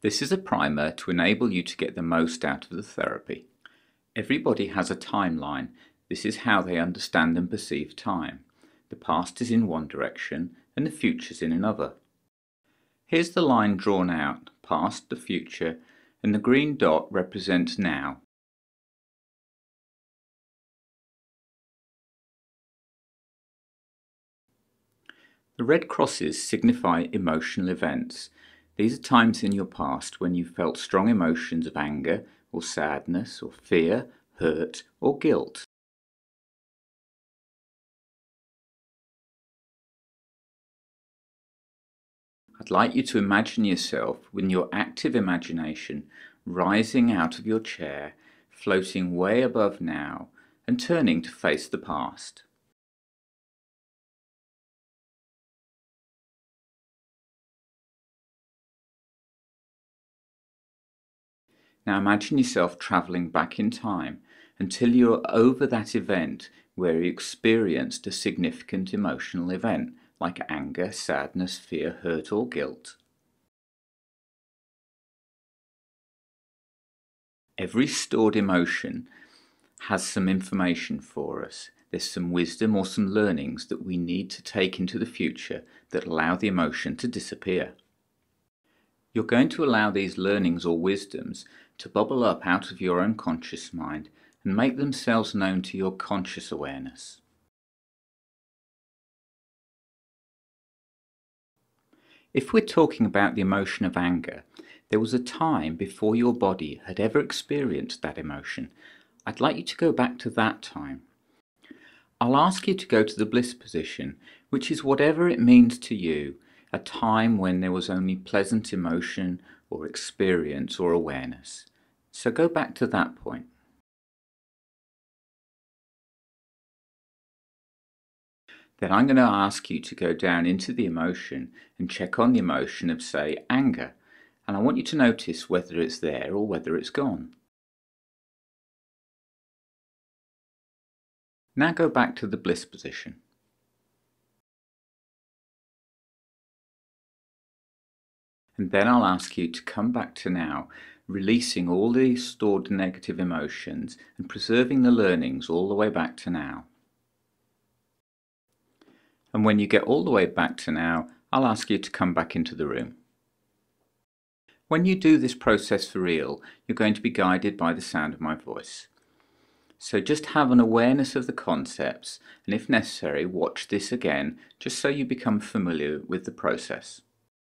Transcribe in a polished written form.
This is a primer to enable you to get the most out of the therapy. Everybody has a timeline. This is how they understand and perceive time. The past is in one direction and the future is in another. Here's the line drawn out, past, the future, and the green dot represents now. The red crosses signify emotional events. These are times in your past when you felt strong emotions of anger or sadness or fear, hurt or guilt. I'd like you to imagine yourself with your active imagination rising out of your chair, floating way above now and turning to face the past. Now imagine yourself travelling back in time until you're over that event where you experienced a significant emotional event like anger, sadness, fear, hurt or guilt. Every stored emotion has some information for us. There's some wisdom or some learnings that we need to take into the future that allow the emotion to disappear. You're going to allow these learnings or wisdoms to bubble up out of your unconscious mind and make themselves known to your conscious awareness. If we're talking about the emotion of anger, there was a time before your body had ever experienced that emotion. I'd like you to go back to that time. I'll ask you to go to the bliss position, which is whatever it means to you, a time when there was only pleasant emotion or experience or awareness. So go back to that point. Then I'm going to ask you to go down into the emotion and check on the emotion of, say, anger. And I want you to notice whether it's there or whether it's gone. Now go back to the bliss position. And then I'll ask you to come back to now, releasing all these stored negative emotions and preserving the learnings all the way back to now. And when you get all the way back to now, I'll ask you to come back into the room. When you do this process for real, you're going to be guided by the sound of my voice. So just have an awareness of the concepts, and if necessary, watch this again, just so you become familiar with the process.